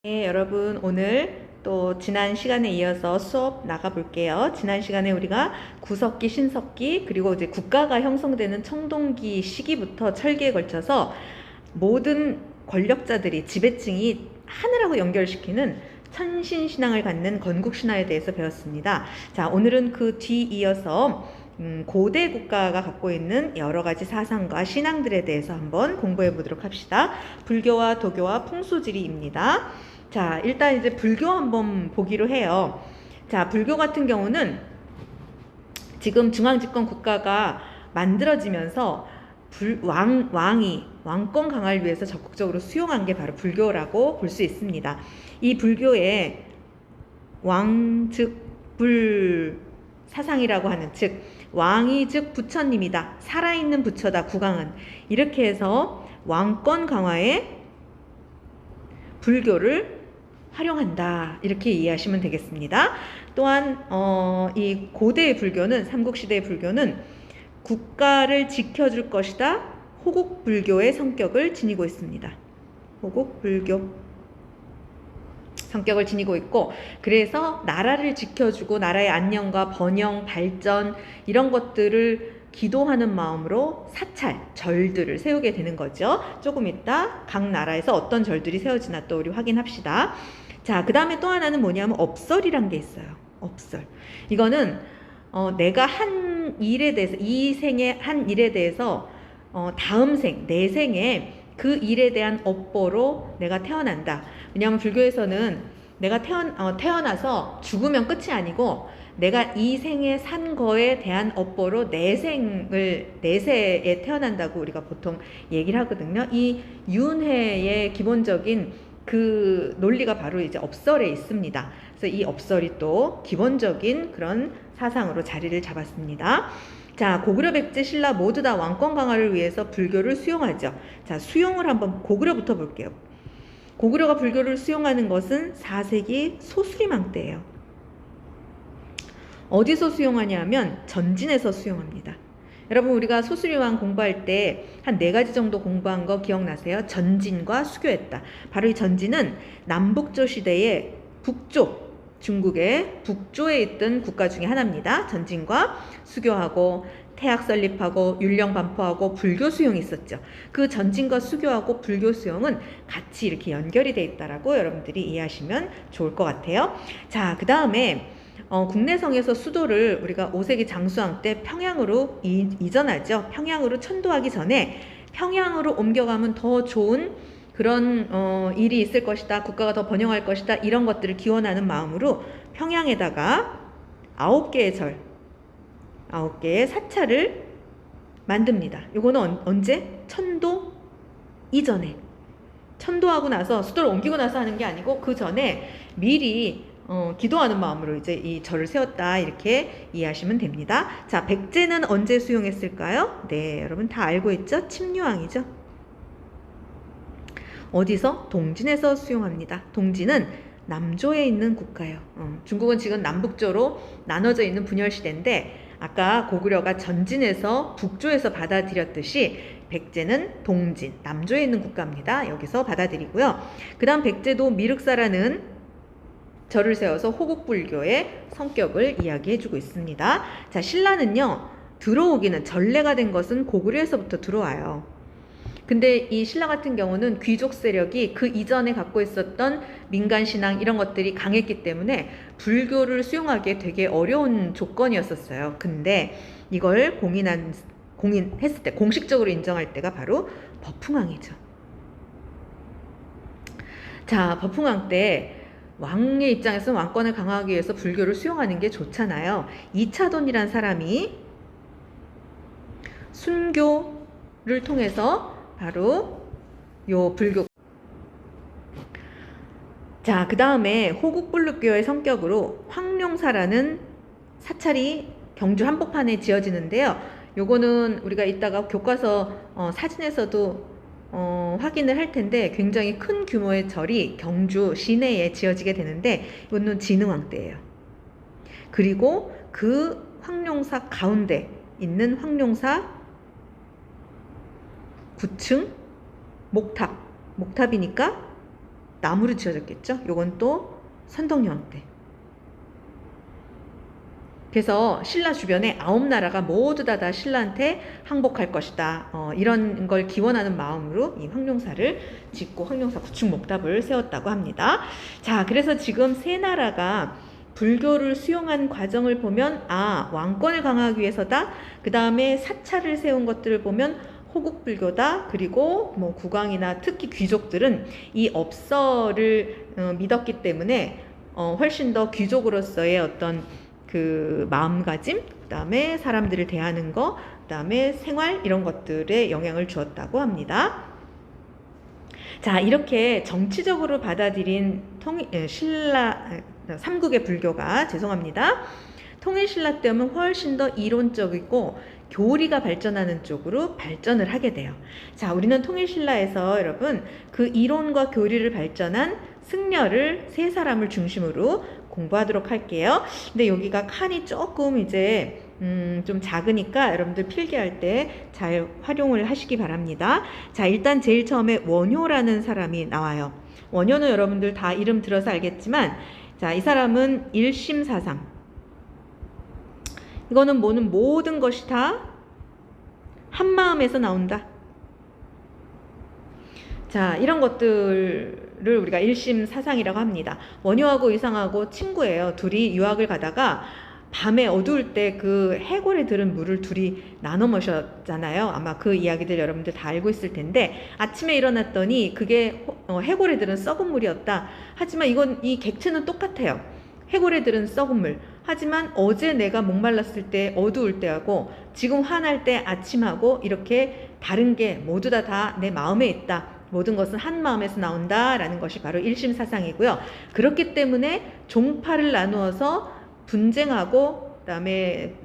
네, 여러분 오늘 또 지난 시간에 이어서 수업 나가 볼게요. 지난 시간에 우리가 구석기, 신석기 그리고 이제 국가가 형성되는 청동기 시기부터 철기에 걸쳐서 모든 권력자들이 지배층이 하늘하고 연결시키는 천신신앙을 갖는 건국신화에 대해서 배웠습니다. 자, 오늘은 그 뒤 이어서 고대 국가가 갖고 있는 여러 가지 사상과 신앙들에 대해서 한번 공부해 보도록 합시다. 불교와 도교와 풍수지리입니다. 자, 일단 이제 불교 한번 보기로 해요. 자, 불교 같은 경우는 지금 중앙집권 국가가 만들어지면서 왕이 왕권 강화를 위해서 적극적으로 수용한 게 바로 불교라고 볼 수 있습니다. 이 불교의 왕, 즉 불 사상이라고 하는, 즉 왕이 즉 부처님이다, 살아있는 부처다, 구강은, 이렇게 해서 왕권 강화에 불교를 활용한다, 이렇게 이해하시면 되겠습니다. 또한 이 고대의 불교는, 삼국시대의 불교는 국가를 지켜줄 것이다, 호국불교의 성격을 지니고 있습니다. 호국불교 성격을 지니고 있고, 그래서 나라를 지켜주고 나라의 안녕과 번영, 발전 이런 것들을 기도하는 마음으로 사찰, 절들을 세우게 되는 거죠. 조금 이따 각 나라에서 어떤 절들이 세워지나 또 우리 확인합시다. 자, 그 다음에 또 하나는 뭐냐면 업설이란 게 있어요. 업설. 이거는 내가 한 일에 대해서, 이 생의 한 일에 대해서 다음 생, 내 생에 그 일에 대한 업보로 내가 태어난다. 왜냐하면 불교에서는 내가 태어나서 죽으면 끝이 아니고, 내가 이 생에 산 거에 대한 업보로 내세에 태어난다고 우리가 보통 얘기를 하거든요. 이 윤회의 기본적인 그 논리가 바로 이제 업설에 있습니다. 그래서 이 업설이 또 기본적인 그런 사상으로 자리를 잡았습니다. 자, 고구려, 백제, 신라 모두 다 왕권 강화를 위해서 불교를 수용하죠. 자, 수용을 한번 고구려부터 볼게요. 고구려가 불교를 수용하는 것은 4세기 소수리망 때예요. 어디서 수용하냐면 전진에서 수용합니다. 여러분, 우리가 소수리망 공부할 때 한 4가지 정도 공부한 거 기억나세요? 전진과 수교했다. 바로 이 전진은 남북조 시대의 북조, 중국의 북조에 있던 국가 중에 하나입니다. 전진과 수교하고 태학 설립하고 율령 반포하고 불교 수용이 있었죠. 그 전진과 수교하고 불교 수용은 같이 이렇게 연결이 돼 있다라고 여러분들이 이해하시면 좋을 것 같아요. 자, 그 다음에 국내성에서 수도를 우리가 5세기 장수왕 때 평양으로 이전하죠. 평양으로 천도하기 전에 평양으로 옮겨가면 더 좋은 그런 일이 있을 것이다, 국가가 더 번영할 것이다, 이런 것들을 기원하는 마음으로 평양에다가 9개의 절, 9개의 사찰을 만듭니다. 요거는 언제? 천도 이전에. 천도하고 나서, 수도를 옮기고 나서 하는 게 아니고 그 전에 미리 기도하는 마음으로 이제 이 절을 세웠다, 이렇게 이해하시면 됩니다. 자, 백제는 언제 수용했을까요? 네, 여러분 다 알고 있죠? 침류왕이죠. 어디서? 동진에서 수용합니다. 동진은 남조에 있는 국가예요. 중국은 지금 남북조로 나눠져 있는 분열시대인데, 아까 고구려가 전진에서 북조에서 받아들였듯이 백제는 동진, 남조에 있는 국가입니다. 여기서 받아들이고요. 그 다음 백제도 미륵사라는 절을 세워서 호국불교의 성격을 이야기해주고 있습니다. 자, 신라는요, 들어오기는, 전래가 된 것은 고구려에서부터 들어와요. 근데 이 신라 같은 경우는 귀족 세력이 그 이전에 갖고 있었던 민간신앙 이런 것들이 강했기 때문에 불교를 수용하기에 되게 어려운 조건이었었어요. 근데 이걸 공인했을 때, 공식적으로 인정할 때가 바로 버풍왕이죠. 자, 버풍왕 때 왕의 입장에서는 왕권을 강화하기 위해서 불교를 수용하는 게 좋잖아요. 이차돈이란 사람이 순교를 통해서 바로 요 불교. 자, 그 다음에 호국불교의 성격으로 황룡사라는 사찰이 경주 한복판에 지어지는데요. 요거는 우리가 이따가 교과서 사진에서도 확인을 할 텐데, 굉장히 큰 규모의 절이 경주 시내에 지어지게 되는데, 이거는 진흥왕 때예요. 그리고 그 황룡사 가운데 있는 황룡사 9층 목탑이니까 나무로 지어졌겠죠. 요건 또 선덕여왕 때. 그래서 신라 주변에 9나라가 모두 다 신라한테 항복할 것이다. 이런 걸 기원하는 마음으로 이 황룡사를 짓고 황룡사 구축 목탑을 세웠다고 합니다. 자, 그래서 지금 세 나라가 불교를 수용한 과정을 보면 왕권을 강화하기 위해서다. 그 다음에 사찰을 세운 것들을 보면 호국불교다. 그리고 뭐 국왕이나 특히 귀족들은 이 업서를 믿었기 때문에 훨씬 더 귀족으로서의 어떤 그 마음가짐, 그 다음에 사람들을 대하는 거, 그 다음에 생활 이런 것들에 영향을 주었다고 합니다. 자, 이렇게 정치적으로 받아들인 신라 삼국의 불교가 통일신라 때 오면 훨씬 더 이론적이고 교리가 발전하는 쪽으로 발전을 하게 돼요. 자, 우리는 통일신라에서 여러분 그 이론과 교리를 발전한 승려를 세 사람을 중심으로 공부하도록 할게요. 근데 여기가 칸이 조금 이제 좀 작으니까 여러분들 필기할 때 잘 활용을 하시기 바랍니다. 자, 일단 제일 처음에 원효라는 사람이 나와요. 원효는 여러분들 다 이름 들어서 알겠지만, 자, 이 사람은 일심사상. 이거는 모든 것이 다 한마음에서 나온다. 자, 이런 것들을 우리가 일심사상이라고 합니다. 원효하고 의상하고 친구예요. 둘이 유학을 가다가 밤에 어두울 때 그 해골에 들은 물을 둘이 나눠 마셨잖아요. 아마 그 이야기들 여러분들 다 알고 있을 텐데, 아침에 일어났더니 그게 해골에 들은 썩은 물이었다. 하지만 이 객체는 똑같아요. 해골에 들은 썩은 물. 하지만 어제 내가 목말랐을 때 어두울 때하고 지금 화날 때 아침하고 이렇게 다른 게 모두 다 내 마음에 있다. 모든 것은 한 마음에서 나온다라는 것이 바로 일심사상이고요. 그렇기 때문에 종파를 나누어서 분쟁하고 그다음에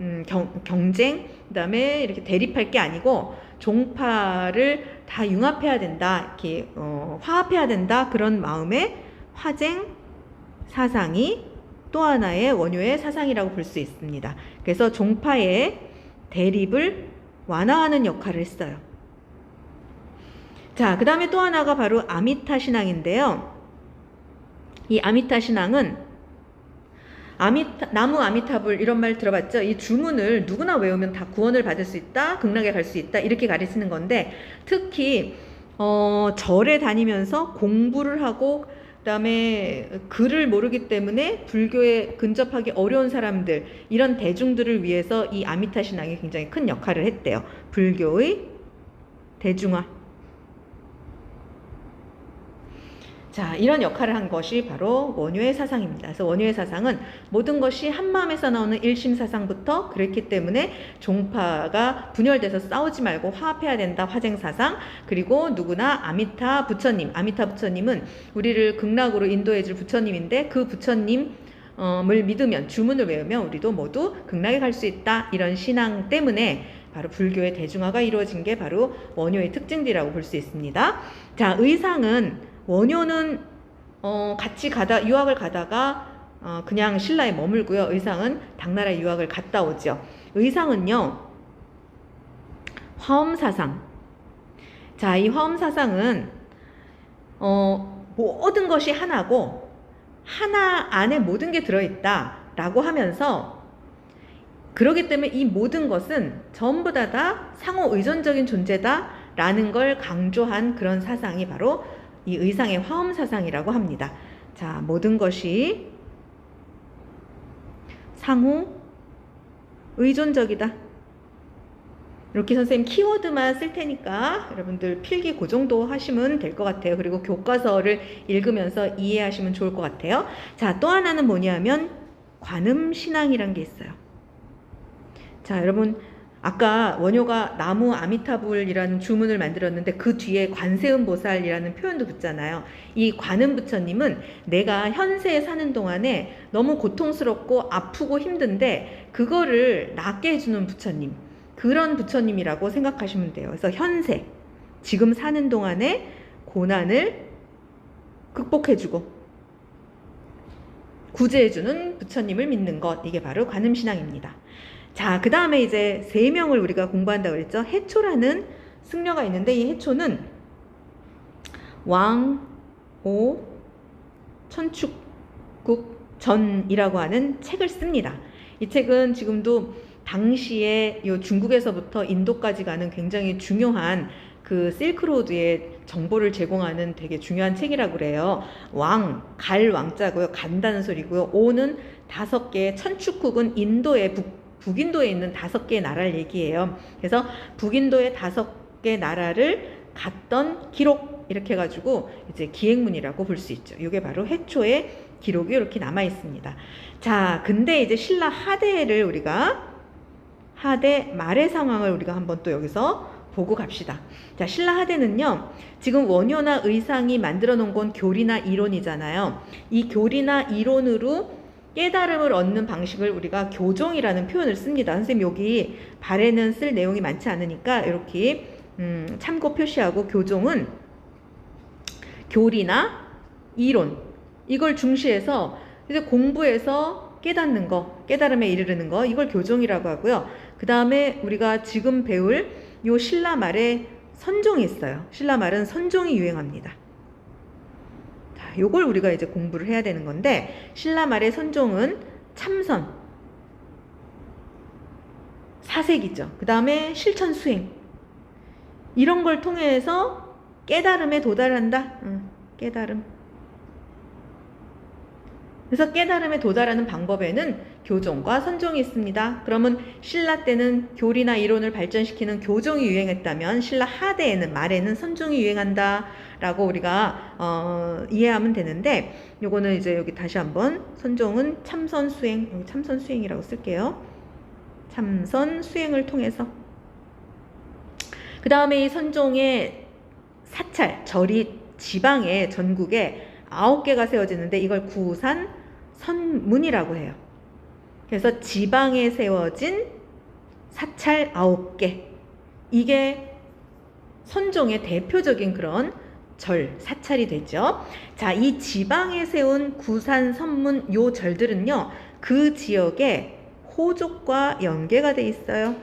경쟁, 그다음에 이렇게 대립할 게 아니고 종파를 다 융합해야 된다, 이렇게 화합해야 된다, 그런 마음의 화쟁 사상이 또 하나의 원효의 사상이라고 볼 수 있습니다. 그래서 종파의 대립을 완화하는 역할을 했어요. 자, 그 다음에 또 하나가 바로 아미타 신앙인데요. 이 아미타 신앙은 나무 아미타불 이런 말 들어봤죠? 이 주문을 누구나 외우면 다 구원을 받을 수 있다, 극락에 갈 수 있다, 이렇게 가르치는 건데, 특히 절에 다니면서 공부를 하고 그다음에 글을 모르기 때문에 불교에 근접하기 어려운 사람들, 이런 대중들을 위해서 이 아미타 신앙이 굉장히 큰 역할을 했대요. 불교의 대중화. 자, 이런 역할을 한 것이 바로 원효의 사상입니다. 그래서 원효의 사상은 모든 것이 한 마음에서 나오는 일심사상부터 그랬기 때문에 종파가 분열돼서 싸우지 말고 화합해야 된다, 화쟁사상. 그리고 누구나 아미타 부처님은 우리를 극락으로 인도해줄 부처님인데, 그 부처님을 믿으면, 주문을 외우면 우리도 모두 극락에 갈 수 있다, 이런 신앙 때문에 바로 불교의 대중화가 이루어진 게 바로 원효의 특징들이라고 볼 수 있습니다. 자, 의상은 원효는 같이 유학을 가다가 그냥 신라에 머물고요. 의상은 당나라에 유학을 갔다 오죠. 의상은요, 화엄사상. 자, 이 화엄사상은 모든 것이 하나고 하나 안에 모든 게 들어있다 라고 하면서, 그러기 때문에 이 모든 것은 전부 다 상호 의존적인 존재다 라는 걸 강조한 그런 사상이 바로 이 의상의 화엄사상이라고 합니다. 자, 모든 것이 상호 의존적이다. 이렇게 선생님 키워드만 쓸 테니까 여러분들 필기 그 정도 하시면 될 것 같아요. 그리고 교과서를 읽으면서 이해하시면 좋을 것 같아요. 자, 또 하나는 뭐냐면 관음신앙이란 게 있어요. 자, 여러분 아까 원효가 나무 아미타불이라는 주문을 만들었는데 그 뒤에 관세음보살이라는 표현도 붙잖아요. 이 관음부처님은 내가 현세에 사는 동안에 너무 고통스럽고 아프고 힘든데 그거를 낫게 해주는 부처님, 그런 부처님이라고 생각하시면 돼요. 그래서 현세, 지금 사는 동안에 고난을 극복해주고 구제해주는 부처님을 믿는 것, 이게 바로 관음신앙입니다. 자, 그 다음에 이제 3명을 우리가 공부한다고 그랬죠. 해초라는 승려가 있는데, 이 해초는 왕, 오, 천축국전이라고 하는 책을 씁니다. 이 책은 지금도 당시에 요 중국에서부터 인도까지 가는 굉장히 중요한 그 실크로드의 정보를 제공하는 되게 중요한 책이라고 그래요. 갈 왕자고요. 간다는 소리고요. 오는 5개의 천축국은 인도의 북인도에 있는 5개의 나라를 얘기해요. 그래서 북인도의 5개 나라를 갔던 기록 이렇게 해가지고 이제 기행문이라고 볼 수 있죠. 이게 바로 해초의 기록이 이렇게 남아 있습니다. 자, 근데 이제 신라 하대를 우리가 하대 말의 상황을 우리가 한번 또 여기서 보고 갑시다. 자, 신라 하대는요, 지금 원효나 의상이 만들어 놓은 건 교리나 이론이잖아요. 이 교리나 이론으로 깨달음을 얻는 방식을 우리가 교종이라는 표현을 씁니다. 선생님 여기 발에는 쓸 내용이 많지 않으니까 이렇게 참고 표시하고, 교종은 교리나 이론 이걸 중시해서 이제 공부해서 깨닫는 거, 깨달음에 이르르는 거, 이걸 교종이라고 하고요. 그 다음에 우리가 지금 배울 요 신라 말에 선종이 있어요. 신라 말은 선종이 유행합니다. 자, 요걸 우리가 이제 공부를 해야 되는 건데, 신라 말의 선종은 참선, 사색이죠. 그 다음에 실천 수행, 이런 걸 통해서 깨달음에 도달한다. 깨달음. 그래서 깨달음에 도달하는 방법에는 교종과 선종이 있습니다. 그러면 신라 때는 교리나 이론을 발전시키는 교종이 유행했다면 신라 하대에는, 말에는 선종이 유행한다 라고 우리가 이해하면 되는데, 요거는 이제 여기 다시 한번 선종은 참선 수행, 여기 참선 수행이라고 쓸게요. 참선 수행을 통해서. 그 다음에 이 선종의 사찰, 절이 지방에, 전국에 9개가 세워지는데 이걸 구산 선문이라고 해요. 그래서 지방에 세워진 사찰 9개, 이게 선종의 대표적인 그런 절, 사찰이 되죠. 자, 이 지방에 세운 구산, 선문, 요 절들은요, 그 지역에 호족과 연계가 돼 있어요.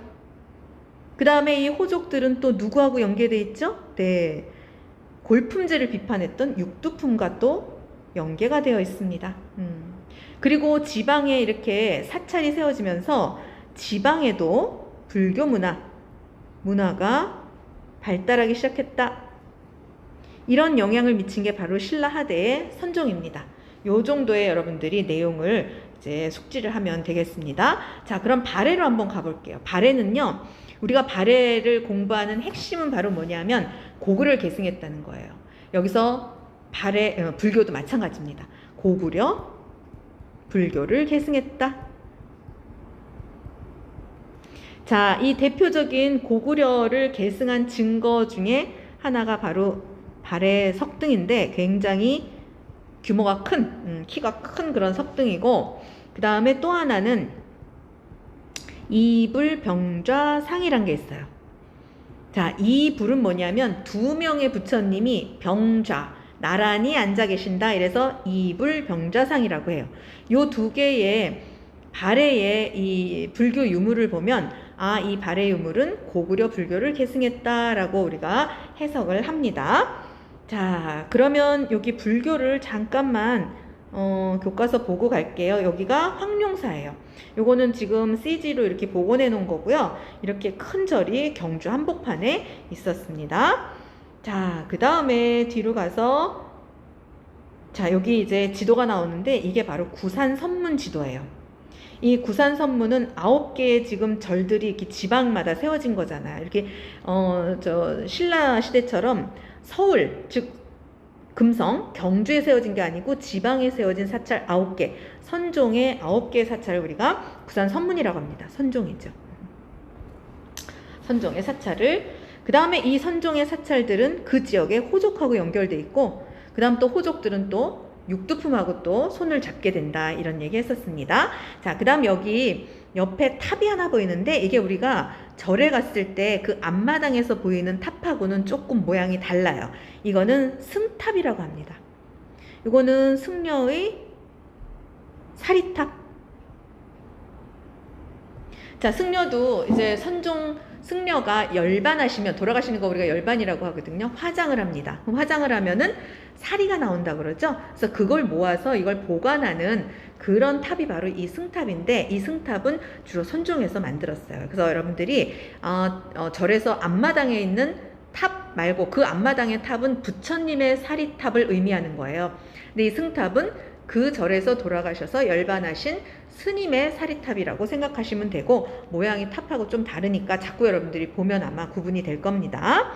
그 다음에 이 호족들은 또 누구하고 연계돼 있죠? 네, 골품제를 비판했던 육두품과 또 연계가 되어 있습니다. 그리고 지방에 이렇게 사찰이 세워지면서 지방에도 불교 문화가 발달하기 시작했다. 이런 영향을 미친 게 바로 신라 하대의 선종입니다. 요 정도의 여러분들이 내용을 이제 숙지를 하면 되겠습니다. 자, 그럼 발해로 한번 가볼게요. 발해는요, 우리가 발해를 공부하는 핵심은 바로 뭐냐면 고구려를 계승했다는 거예요. 여기서 발해, 불교도 마찬가지입니다. 고구려 불교를 계승했다. 자, 이 대표적인 고구려를 계승한 증거 중에 하나가 바로 발해 석등인데, 굉장히 규모가 큰, 키가 큰 그런 석등이고, 그 다음에 또 하나는 이불병좌상이란 게 있어요. 자, 이 불은 뭐냐면 2명의 부처님이 병좌, 나란히 앉아 계신다. 이래서 이불병좌상이라고 해요. 요 2개의 발해의 이 불교 유물을 보면, 아, 이 발해 유물은 고구려 불교를 계승했다라고 우리가 해석을 합니다. 자, 그러면 여기 불교를 잠깐만 교과서 보고 갈게요. 여기가 황룡사예요. 요거는 지금 CG로 이렇게 복원해 놓은 거고요. 이렇게 큰 절이 경주 한복판에 있었습니다. 자, 그 다음에 뒤로 가서, 자, 여기 이제 지도가 나오는데 이게 바로 구산선문 지도예요. 이 구산선문은 9개의 지금 절들이 이렇게 지방마다 세워진 거잖아요. 이렇게 신라 시대처럼 서울, 즉 금성, 경주에 세워진 게 아니고 지방에 세워진 사찰 9개, 선종의 9개의 사찰을 우리가 구산선문이라고 합니다. 선종이죠. 선종의 사찰을. 그 다음에 이 선종의 사찰들은 그 지역에 호족하고 연결돼 있고, 그 다음 또 호족들은 또 육두품하고 또 손을 잡게 된다, 이런 얘기 했었습니다. 자, 그 다음 여기 옆에 탑이 하나 보이는데, 이게 우리가 절에 갔을 때 그 앞마당에서 보이는 탑하고는 조금 모양이 달라요. 이거는 승탑이라고 합니다. 이거는 승려의 사리탑. 자, 승려도 이제 승려가 열반하시면, 돌아가시는 거 우리가 열반이라고 하거든요. 화장을 합니다. 그럼 화장을 하면은 사리가 나온다 그러죠. 그래서 그걸 모아서 이걸 보관하는 그런 탑이 바로 이 승탑인데, 이 승탑은 주로 선종해서 만들었어요. 그래서 여러분들이 절에서 앞마당에 있는 탑 말고 그 앞마당의 탑은 부처님의 사리탑을 의미하는 거예요. 근데 이 승탑은 그 절에서 돌아가셔서 열반하신 스님의 사리탑이라고 생각하시면 되고, 모양이 탑하고 좀 다르니까 자꾸 여러분들이 보면 아마 구분이 될 겁니다.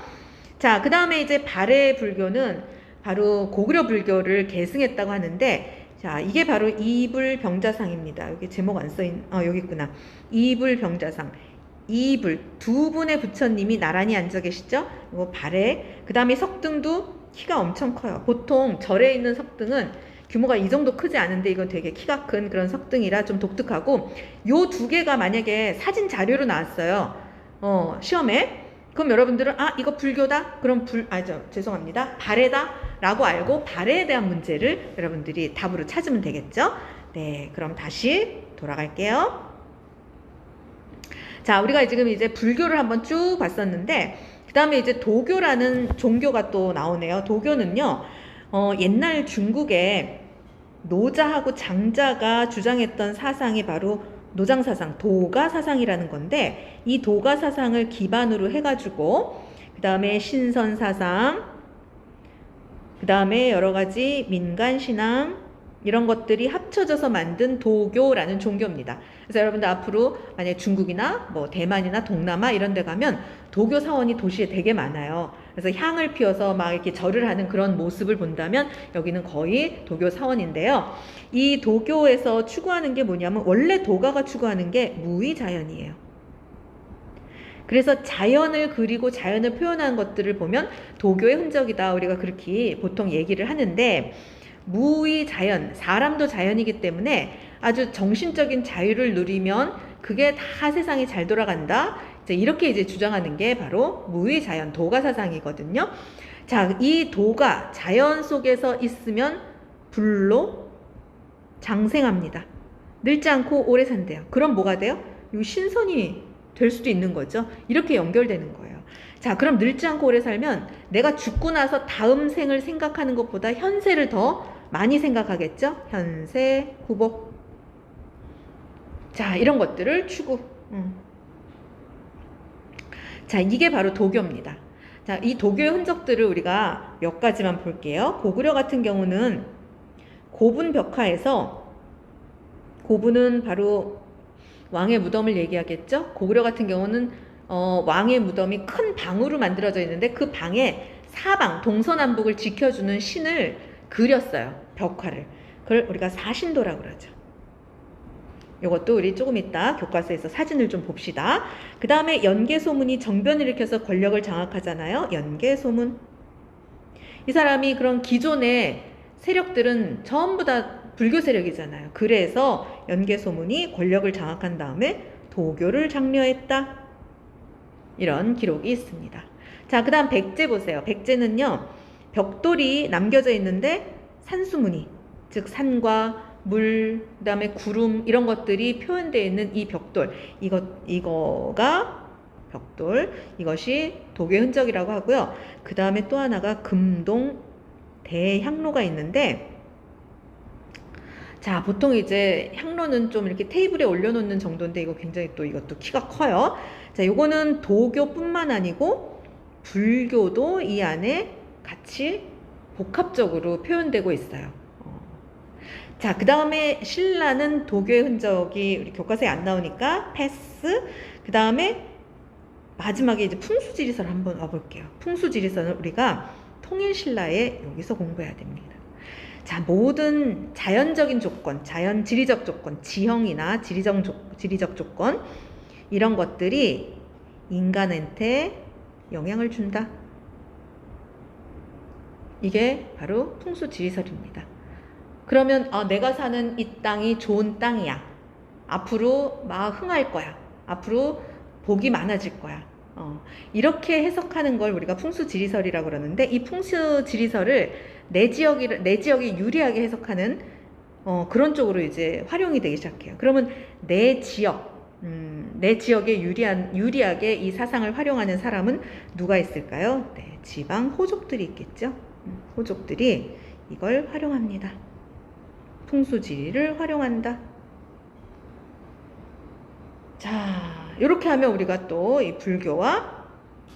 자, 그 다음에 이제 발해 불교는 바로 고구려 불교를 계승했다고 하는데, 자, 이게 바로 이불병자상입니다. 여기 제목 안 써있, 여기 있구나. 이불병자상. 이불, 두 분의 부처님이 나란히 앉아 계시죠? 이거 발해. 그 다음에 석등도 키가 엄청 커요. 보통 절에 있는 석등은 규모가 이 정도 크지 않은데 이건 되게 키가 큰 그런 석등이라 좀 독특하고, 요 두 개가 만약에 사진 자료로 나왔어요. 시험에. 그럼 여러분들은 이거 불교다? 그럼 죄송합니다. 발해다? 라고 알고 발해에 대한 문제를 여러분들이 답으로 찾으면 되겠죠? 네, 그럼 다시 돌아갈게요. 자, 우리가 지금 이제 불교를 한번 쭉 봤었는데, 그 다음에 이제 도교라는 종교가 또 나오네요. 도교는요, 옛날 중국에 노자하고 장자가 주장했던 사상이 바로 노장사상, 도가사상이라는 건데, 이 도가사상을 기반으로 해가지고 그 다음에 신선사상, 그 다음에 여러가지 민간신앙 이런 것들이 합쳐져서 만든 도교라는 종교입니다. 그래서 여러분들 앞으로 만약에 중국이나 뭐 대만이나 동남아 이런 데 가면 도교 사원이 도시에 되게 많아요. 그래서 향을 피워서 막 이렇게 절을 하는 그런 모습을 본다면 여기는 거의 도교 사원인데요. 이 도교에서 추구하는 게 뭐냐면, 원래 도가가 추구하는 게 무의자연이에요. 그래서 자연을 그리고 자연을 표현하는 것들을 보면 도교의 흔적이다, 우리가 그렇게 보통 얘기를 하는데, 무의자연, 사람도 자연이기 때문에 아주 정신적인 자유를 누리면 그게 다 세상이 잘 돌아간다, 이렇게 이제 주장하는 게 바로 무의자연, 도가사상이거든요. 자, 이 도가 자연 속에서 있으면 불로 장생합니다. 늙지 않고 오래 산대요. 그럼 뭐가 돼요? 이 신선이 될 수도 있는 거죠. 이렇게 연결되는 거예요. 자, 그럼 늙지 않고 오래 살면 내가 죽고 나서 다음 생을 생각하는 것보다 현세를 더 많이 생각하겠죠? 현세, 후복. 자, 이런 것들을 추구. 자, 이게 바로 도교입니다. 자, 이 도교의 흔적들을 우리가 몇 가지만 볼게요. 고구려 같은 경우는 고분 벽화에서, 고분은 바로 왕의 무덤을 얘기하겠죠. 고구려 같은 경우는 왕의 무덤이 큰 방으로 만들어져 있는데 그 방에 사방 동서남북을 지켜주는 신을 그렸어요. 벽화를. 그걸 우리가 사신도라고 그러죠. 이것도 우리 조금 이따 교과서에서 사진을 좀 봅시다. 그 다음에 연개소문이 정변을 일으켜서 권력을 장악하잖아요. 연개소문. 이 사람이 그런 기존의 세력들은 전부 다 불교 세력이잖아요. 그래서 연개소문이 권력을 장악한 다음에 도교를 장려했다, 이런 기록이 있습니다. 자, 그 다음 백제 보세요. 백제는요, 벽돌이 남겨져 있는데 산수무늬, 즉 산과 물, 그 다음에 구름 이런 것들이 표현되어 있는 이 벽돌, 이거가 벽돌, 이것이 도교의 흔적이라고 하고요. 그 다음에 또 하나가 금동 대향로가 있는데, 자, 보통 이제 향로는 좀 이렇게 테이블에 올려놓는 정도인데 이거 굉장히 또 이것도 키가 커요. 자, 요거는 도교뿐만 아니고 불교도 이 안에 같이 복합적으로 표현되고 있어요. 자, 그 다음에 신라는 도교의 흔적이 우리 교과서에 안 나오니까 패스. 그 다음에 마지막에 이제 풍수지리설 한번 와볼게요. 풍수지리설은 우리가 통일신라에 여기서 공부해야 됩니다. 자, 모든 자연적인 조건, 지리적 조건, 지형이나 지리적 조건, 이런 것들이 인간한테 영향을 준다. 이게 바로 풍수지리설입니다. 그러면 내가 사는 이 땅이 좋은 땅이야. 앞으로 막 흥할 거야. 앞으로 복이 많아질 거야. 이렇게 해석하는 걸 우리가 풍수지리설이라고 그러는데, 이 풍수지리설을 내 지역에 유리하게 해석하는 그런 쪽으로 이제 활용이 되기 시작해요. 그러면 내 지역, 내 지역에 유리하게 이 사상을 활용하는 사람은 누가 있을까요? 네, 지방 호족들이 있겠죠. 호족들이 이걸 활용합니다. 풍수지리를 활용한다. 자, 이렇게 하면 우리가 또 이 불교와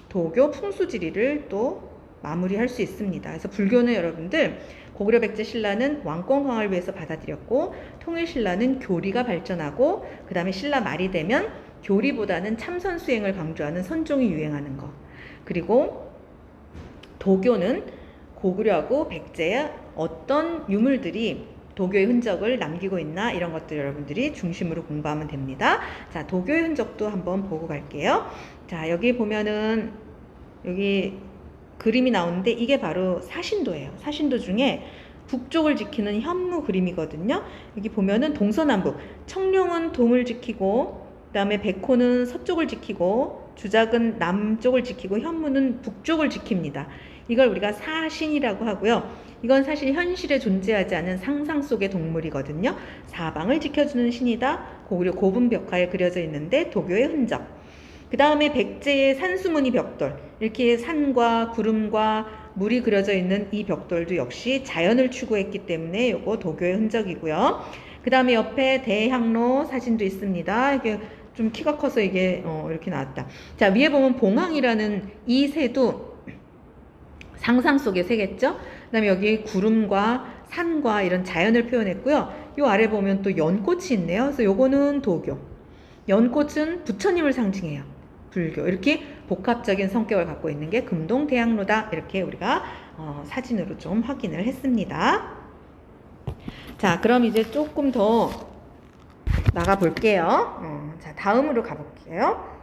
도교 풍수지리를 또 마무리할 수 있습니다. 그래서 불교는 여러분들 고구려 백제 신라는 왕권 강화를 위해서 받아들였고, 통일 신라는 교리가 발전하고, 그 다음에 신라 말이 되면 교리보다는 참선 수행을 강조하는 선종이 유행하는 거. 그리고 도교는 고구려하고 백제의 어떤 유물들이 도교의 흔적을 남기고 있나, 이런 것들 여러분들이 중심으로 공부하면 됩니다. 자, 도교의 흔적도 한번 보고 갈게요. 자, 여기 보면은 여기 그림이 나오는데 이게 바로 사신도예요. 사신도 중에 북쪽을 지키는 현무 그림이거든요. 여기 보면은 동서남북, 청룡은 동을 지키고, 그 다음에 백호는 서쪽을 지키고, 주작은 남쪽을 지키고, 현무는 북쪽을 지킵니다. 이걸 우리가 사신이라고 하고요. 이건 사실 현실에 존재하지 않은 상상 속의 동물이거든요. 사방을 지켜주는 신이다. 고구려 고분벽화에 그려져 있는데 도교의 흔적. 그 다음에 백제의 산수무늬 벽돌, 이렇게 산과 구름과 물이 그려져 있는 이 벽돌도 역시 자연을 추구했기 때문에 요거 도교의 흔적이고요. 그 다음에 옆에 대향로 사진도 있습니다. 이게 좀 키가 커서 이게 이렇게 나왔다. 자, 위에 보면 봉황이라는 이 새도 상상 속의 새겠죠. 그 다음에 여기 구름과 산과 이런 자연을 표현했고요. 요 아래 보면 또 연꽃이 있네요. 그래서 요거는 도교. 연꽃은 부처님을 상징해요. 불교. 이렇게 복합적인 성격을 갖고 있는 게 금동 대학로다. 이렇게 우리가 사진으로 좀 확인을 했습니다. 자, 그럼 이제 조금 더 나가 볼게요. 자, 다음으로 가볼게요.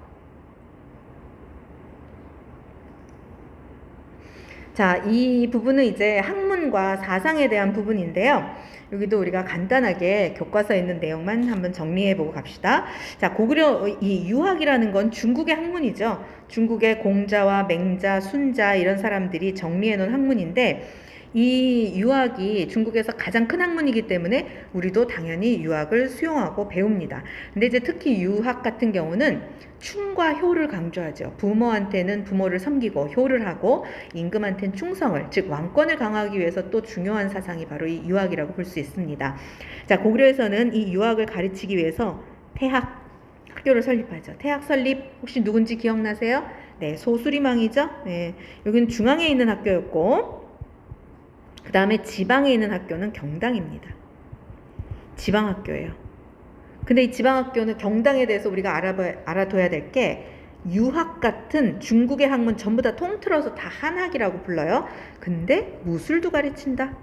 자, 이 부분은 이제 학문과 사상에 대한 부분인데요. 여기도 우리가 간단하게 교과서에 있는 내용만 한번 정리해보고 갑시다. 자, 고구려 이 유학이라는 건 중국의 학문이죠. 중국의 공자와 맹자, 순자 이런 사람들이 정리해놓은 학문인데, 이 유학이 중국에서 가장 큰 학문이기 때문에 우리도 당연히 유학을 수용하고 배웁니다. 근데 이제 특히 유학 같은 경우는 충과 효를 강조하죠. 부모한테는 부모를 섬기고 효를 하고, 임금한테는 충성을, 즉 왕권을 강화하기 위해서 또 중요한 사상이 바로 이 유학이라고 볼 수 있습니다. 자, 고구려에서는 이 유학을 가르치기 위해서 학교를 설립하죠. 태학 설립 혹시 누군지 기억나세요? 네, 소수리망이죠. 네, 여기는 중앙에 있는 학교였고, 그 다음에 지방에 있는 학교는 경당입니다. 지방학교예요. 근데 이 지방학교는 경당에 대해서 우리가 알아둬야 될 게, 유학 같은 중국의 학문 전부 다 통틀어서 다 한학이라고 불러요. 근데 무술도 가르친다.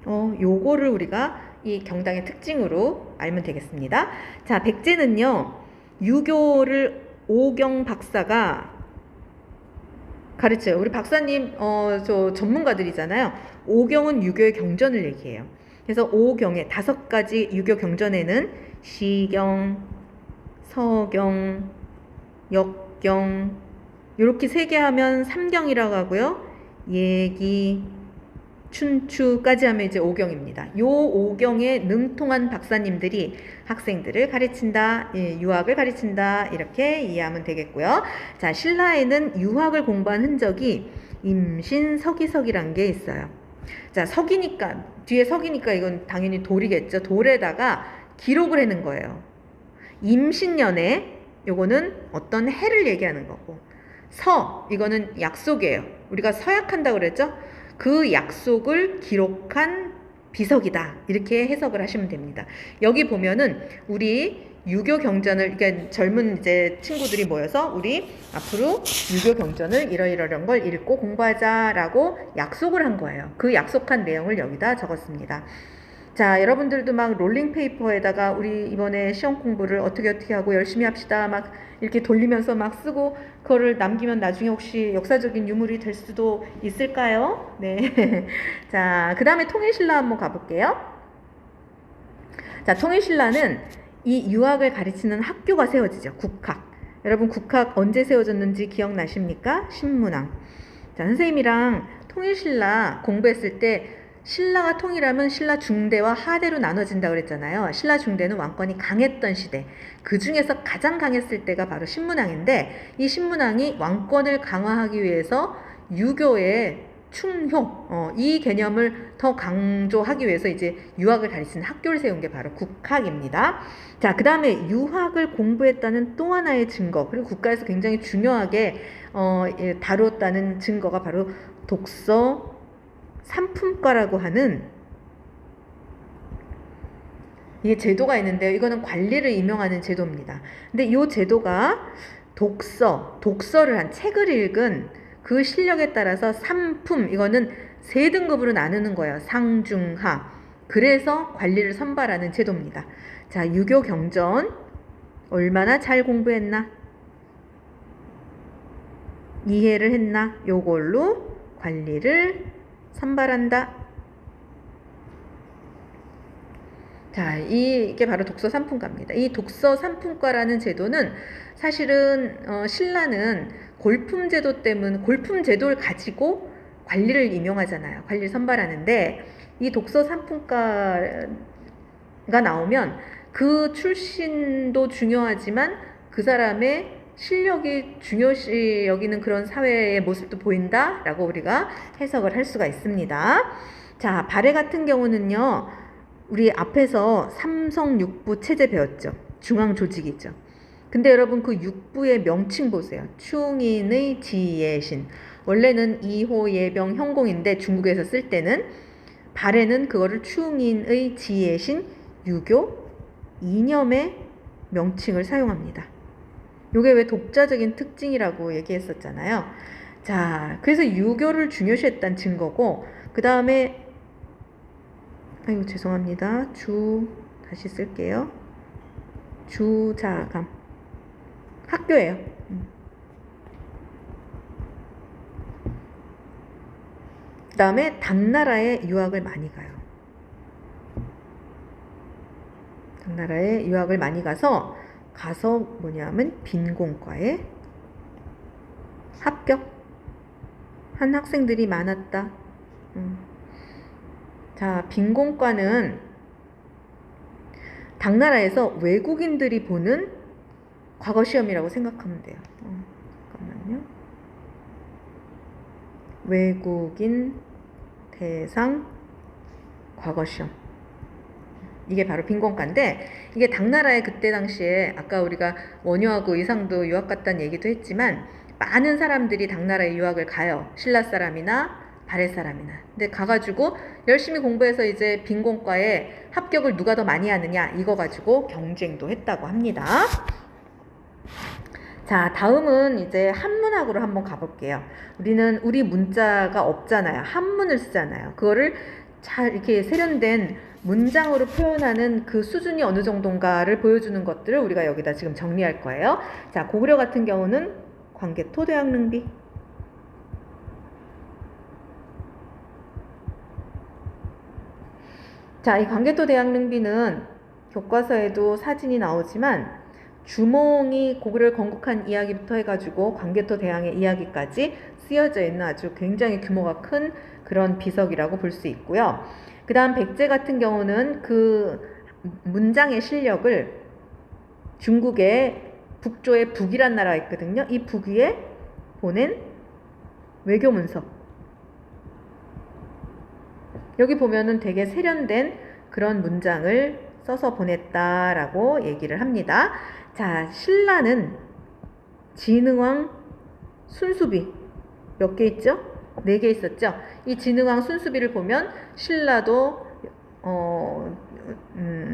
요거를 우리가 이 경당의 특징으로 알면 되겠습니다. 자, 백제는요, 유교를 오경 박사가 가르쳐요. 우리 박사님, 저 전문가들이잖아요. 오경은 유교의 경전을 얘기해요. 그래서 오경에 5가지 유교 경전에는 시경, 서경, 역경, 이렇게 3개 하면 3경이라고 하고요. 예기, 춘추까지 하면 이제 5경입니다. 요 5경에 능통한 박사님들이 학생들을 가르친다, 유학을 가르친다, 이렇게 이해하면 되겠고요. 자, 신라에는 유학을 공부한 흔적이 임신 서기석이란 게 있어요. 자, 석이니까, 뒤에 석이니까 이건 당연히 돌이겠죠. 돌에다가 기록을 해놓은 거예요. 임신년에 요거는 어떤 해를 얘기하는 거고, 이거는 약속이에요. 우리가 서약한다고 그랬죠? 그 약속을 기록한 비석이다. 이렇게 해석을 하시면 됩니다. 여기 보면은 우리 유교 경전을, 그러니까 젊은 이제 친구들이 모여서 우리 앞으로 유교 경전을 이러이러한 걸 읽고 공부하자라고 약속을 한 거예요. 그 약속한 내용을 여기다 적었습니다. 자, 여러분들도 막 롤링페이퍼에다가 우리 이번에 시험 공부를 어떻게 하고 열심히 합시다 막 이렇게 돌리면서 막 쓰고 그거를 남기면 나중에 혹시 역사적인 유물이 될 수도 있을까요? 네. 자, 그 다음에 통일신라 한번 가볼게요. 자, 통일신라는 이 유학을 가르치는 학교가 세워지죠. 국학. 여러분 국학 언제 세워졌는지 기억나십니까? 신문왕. 자, 선생님이랑 통일신라 공부했을 때 신라가 통일하면 신라 중대와 하대로 나눠진다 그랬잖아요. 신라 중대는 왕권이 강했던 시대. 그 중에서 가장 강했을 때가 바로 신문왕인데, 이 신문왕이 왕권을 강화하기 위해서 유교의 충효, 이 개념을 더 강조하기 위해서 이제 유학을 가르치는 학교를 세운 게 바로 국학입니다. 자, 그 다음에 유학을 공부했다는 또 하나의 증거, 그리고 국가에서 굉장히 중요하게 다뤘다는 증거가 바로 독서 삼품과라고 하는 이게 제도가 있는데요. 이거는 관리를 임명하는 제도입니다. 근데 이 제도가 독서를 한 책을 읽은 그 실력에 따라서 삼품, 이거는 세 등급으로 나누는 거예요. 상중하. 그래서 관리를 선발하는 제도입니다. 자, 유교 경전 얼마나 잘 공부했나? 이해를 했나? 요걸로 관리를 선발한다. 자, 이게 바로 독서 삼품과입니다. 이 독서 삼품과라는 제도는 사실은 신라는 골품 제도를 가지고 관리를 임용하잖아요. 관리를 선발하는데 이 독서 삼품과가 나오면 그 출신도 중요하지만 그 사람의 실력이 중요시 여기는 그런 사회의 모습도 보인다라고 우리가 해석을 할 수가 있습니다. 자, 발해 같은 경우는요, 우리 앞에서 삼성육부 체제 배웠죠. 중앙 조직이죠. 근데 여러분 그 육부의 명칭 보세요. 충인의 지예신. 원래는 2호 예병 형공인데 중국에서 쓸 때는 발해는 그거를 충인의 지예신 유교 이념의 명칭을 사용합니다. 요게 왜 독자적인 특징이라고 얘기했었잖아요. 자, 그래서 유교를 중요시했다는 증거고, 그 다음에 아이고 죄송합니다. 다시 쓸게요. 주자감 학교예요. 그 다음에 당나라에 유학을 많이 가요. 당나라에 유학을 많이 가서 뭐냐면 빈공과에 합격한 학생들이 많았다. 자, 빈공과는 당나라에서 외국인들이 보는 과거 시험이라고 생각하면 돼요. 잠깐만요. 외국인 대상 과거 시험. 이게 바로 빈공과인데, 이게 당나라의 그때 당시에 아까 우리가 원효하고 의상도 유학 갔다는 얘기도 했지만 많은 사람들이 당나라에 유학을 가요. 신라 사람이나 발해 사람이나. 근데 가가지고 열심히 공부해서 이제 빈공과에 합격을 누가 더 많이 하느냐, 이거 가지고 경쟁도 했다고 합니다. 자, 다음은 이제 한문학으로 한번 가볼게요. 우리 문자가 없잖아요. 한문을 쓰잖아요. 그거를 잘 이렇게 세련된 문장으로 표현하는 그 수준이 어느 정도인가를 보여주는 것들을 우리가 여기다 지금 정리할 거예요. 자, 고구려 같은 경우는 광개토 대학능비. 자, 이 광개토 대학능비는 교과서에도 사진이 나오지만 주몽이 고구려를 건국한 이야기부터 해가지고 광개토 대왕의 이야기까지 쓰여져 있는 아주 굉장히 규모가 큰 그런 비석이라고 볼 수 있고요. 그 다음 백제 같은 경우는 그 문장의 실력을 중국의 북조의 북이란 나라가 있거든요. 이 북 위에 보낸 외교 문서. 여기 보면은 되게 세련된 그런 문장을 써서 보냈다라고 얘기를 합니다. 자, 신라는 진흥왕 순수비 몇 개 있죠? 4개 있었죠? 이 진흥왕 순수비를 보면 신라도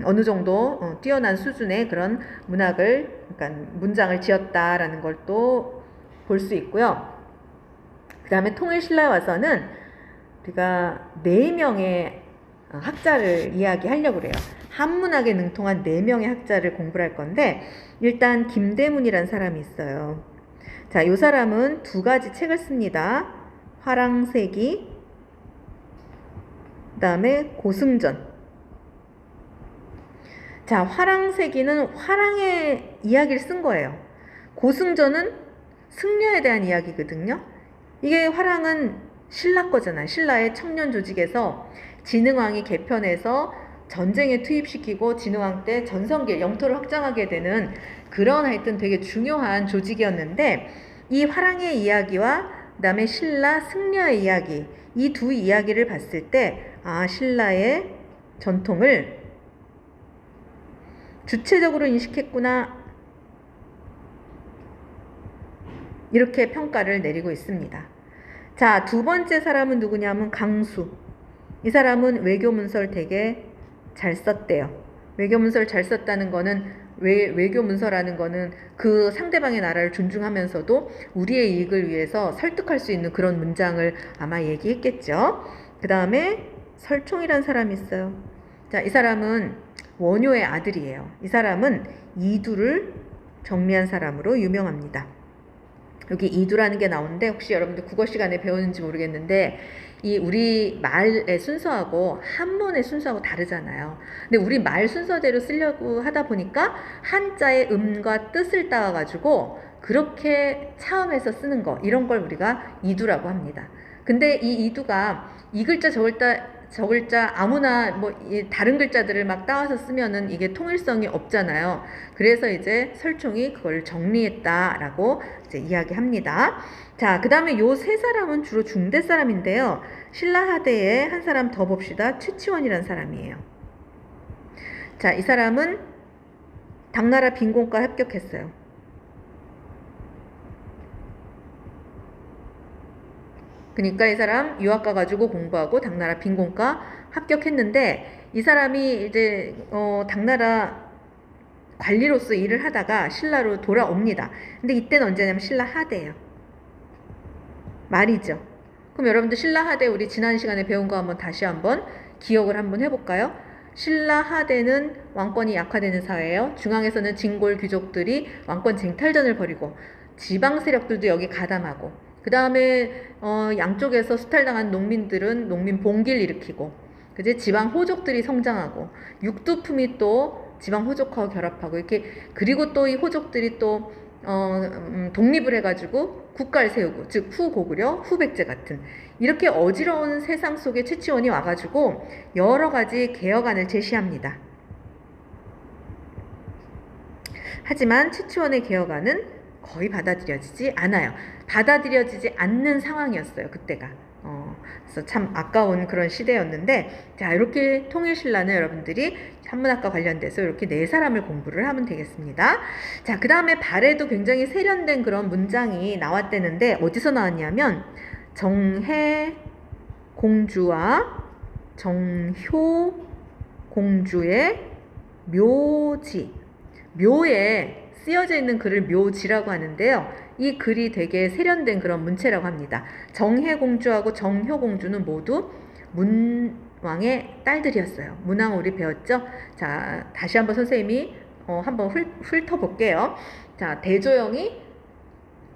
어느 정도 뛰어난 수준의 그런 그러니까 문장을 지었다라는 걸 또 볼 수 있고요. 그 다음에 통일신라에 와서는 우리가 4명의 학자를 이야기하려고 그래요. 한문학에 능통한 4명의 학자를 공부를 할 건데, 일단 김대문이라는 사람이 있어요. 자, 이 사람은 2가지 책을 씁니다. 화랑세기, 그 다음에 고승전. 자, 화랑세기는 화랑의 이야기를 쓴 거예요. 고승전은 승려에 대한 이야기거든요. 이게 화랑은 신라 거잖아요. 신라의 청년 조직에서 진흥왕이 개편해서 전쟁에 투입시키고 진흥왕 때 전성기 영토를 확장하게 되는 그런 하여튼 되게 중요한 조직이었는데, 이 화랑의 이야기와 그다음에 신라 승려의 이야기, 이 두 이야기를 봤을 때 신라의 전통을 주체적으로 인식했구나, 이렇게 평가를 내리고 있습니다. 자, 두 번째 사람은 누구냐면 강수. 이 사람은 외교문서를 되게 잘 썼대요. 외교문서를 잘 썼다는 거는, 외교문서라는 거는 그 상대방의 나라를 존중하면서도 우리의 이익을 위해서 설득할 수 있는 그런 문장을 아마 얘기했겠죠. 그 다음에 설총이란 사람이 있어요. 자, 이 사람은 원효의 아들이에요. 이 사람은 이두를 정리한 사람으로 유명합니다. 여기 이두라는 게 나오는데, 혹시 여러분들 국어 시간에 배웠는지 모르겠는데, 이 우리 말의 순서하고 한문의 순서하고 다르잖아요. 근데 우리 말 순서대로 쓰려고 하다 보니까 한자의 음과 뜻을 따와가지고 그렇게 차음해서 쓰는 거, 이런 걸 우리가 이두라고 합니다. 근데 이 이두가 이 글자 저 글자 아무나 뭐 다른 글자들을 막 따와서 쓰면은 이게 통일성이 없잖아요. 그래서 이제 설총이 그걸 정리했다라고 이제 이야기합니다. 자, 그 다음에 요 세 사람은 주로 중대 사람인데요. 신라 하대에 한 사람 더 봅시다. 최치원이라는 사람이에요. 자, 이 사람은 당나라 빈곤과 합격했어요. 그러니까 이 사람 유학 가가지고 공부하고 당나라 빈곤과 합격했는데, 이 사람이 이제 당나라 관리로서 일을 하다가 신라로 돌아옵니다. 근데 이때는 언제냐면 신라 하대예요. 말이죠. 그럼 여러분들 신라 하대 우리 지난 시간에 배운 거 한번 다시 한번 기억을 한번 해볼까요? 신라 하대는 왕권이 약화되는 사회예요. 중앙에서는 진골 귀족들이 왕권 쟁탈전을 벌이고 지방 세력들도 여기 가담하고, 그 다음에 양쪽에서 수탈당한 농민들은 농민 봉기를 일으키고, 그제 지방 호족들이 성장하고, 육두품이 또 지방 호족하고 결합하고 이렇게, 그리고 또 이 호족들이 또 독립을 해가지고 국가를 세우고, 즉 후고구려, 후백제 같은 이렇게 어지러운 세상 속에 최치원이 와가지고 여러 가지 개혁안을 제시합니다. 하지만 최치원의 개혁안은 거의 받아들여지지 않아요. 받아들여지지 않는 상황이었어요, 그때가. 그래서 참 아까운 그런 시대였는데, 자, 이렇게 통일신라는 여러분들이 한문학과 관련돼서 이렇게 네 사람을 공부를 하면 되겠습니다. 자, 그 다음에 발에도 굉장히 세련된 그런 문장이 나왔대는데, 어디서 나왔냐면 정해 공주와 정효 공주의 묘지, 묘에 쓰여져 있는 글을 묘지라고 하는데요. 이 글이 되게 세련된 그런 문체라고 합니다. 정혜공주하고 정효공주는 모두 문왕의 딸들이었어요. 문왕 우리 배웠죠? 자, 다시 한번 선생님이 한번 훑어볼게요. 자, 대조영이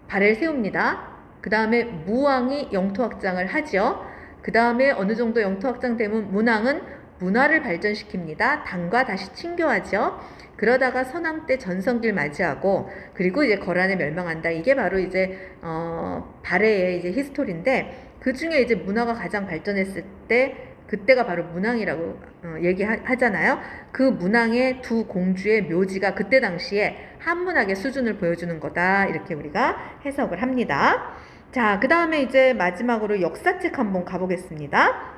발을 세웁니다. 그 다음에 무왕이 영토 확장을 하죠. 그 다음에 어느 정도 영토 확장되면 문왕은 문화를 발전시킵니다. 당과 다시 친교하죠. 그러다가 선왕 때 전성기를 맞이하고, 그리고 이제 거란에 멸망한다. 이게 바로 이제 발해의 이제 히스토리인데, 그 중에 이제 문화가 가장 발전했을 때 그때가 바로 문왕이라고 얘기하잖아요. 그 문왕의 두 공주의 묘지가 그때 당시에 한문학의 수준을 보여주는 거다, 이렇게 우리가 해석을 합니다. 자, 그 다음에 이제 마지막으로 역사책 한번 가보겠습니다.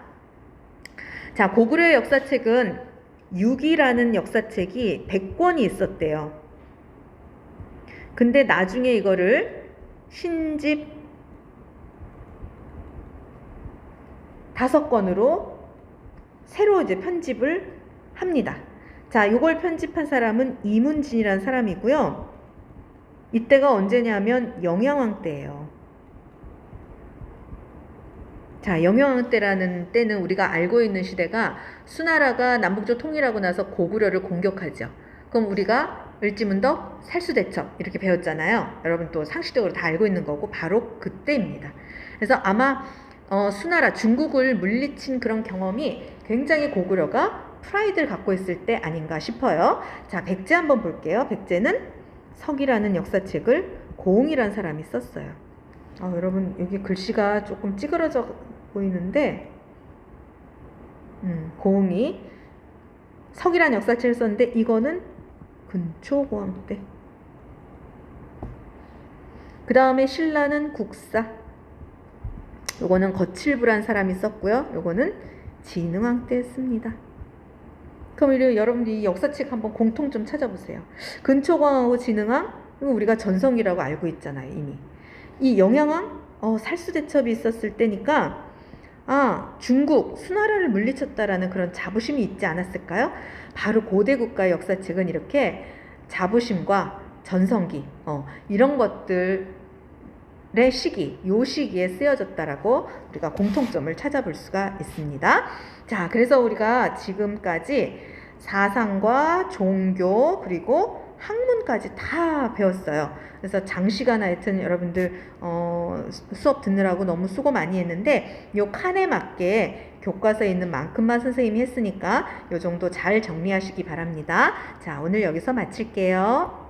자, 고구려의 역사책은 6이라는 역사책이 100권이 있었대요. 근데 나중에 이거를 신집 5권으로 새로 이제 편집을 합니다. 자, 이걸 편집한 사람은 이문진이라는 사람이고요. 이때가 언제냐면 영양왕 때예요. 자, 영양왕 때라는 때는 우리가 알고 있는 시대가 수나라가 남북조 통일하고 나서 고구려를 공격하죠. 그럼 우리가 을지문덕, 살수대첩 이렇게 배웠잖아요. 여러분 또 상식적으로 다 알고 있는 거고 바로 그때입니다. 그래서 아마 수나라 중국을 물리친 그런 경험이 굉장히 고구려가 프라이드를 갖고 있을 때 아닌가 싶어요. 자, 백제 한번 볼게요. 백제는 석이라는 역사책을 고웅이라는 사람이 썼어요. 여러분 여기 글씨가 조금 찌그러져 보이는데 고흥이 석이란 역사책을 썼는데 이거는 근초고항 때. 그 다음에 신라는 국사. 요거는 거칠부란 사람이 썼고요. 요거는 진흥왕 때 했습니다. 그럼 여러분들이 이 역사책 한번 공통 좀 찾아보세요. 근초고항하고 진흥왕, 이거 우리가 전성기라고 알고 있잖아요, 이미. 이 영양왕, 살수대첩이 있었을 때니까, 중국, 수나라를 물리쳤다라는 그런 자부심이 있지 않았을까요? 바로 고대 국가의 역사책은 이렇게 자부심과 전성기, 이런 것들의 시기, 요 시기에 쓰여졌다라고 우리가 공통점을 찾아볼 수가 있습니다. 자, 그래서 우리가 지금까지 사상과 종교 그리고 학문까지 다 배웠어요. 그래서 장시간 하여튼 여러분들 수업 듣느라고 너무 수고 많이 했는데 요 칸에 맞게 교과서에 있는 만큼만 선생님이 했으니까 요 정도 잘 정리하시기 바랍니다. 자, 오늘 여기서 마칠게요.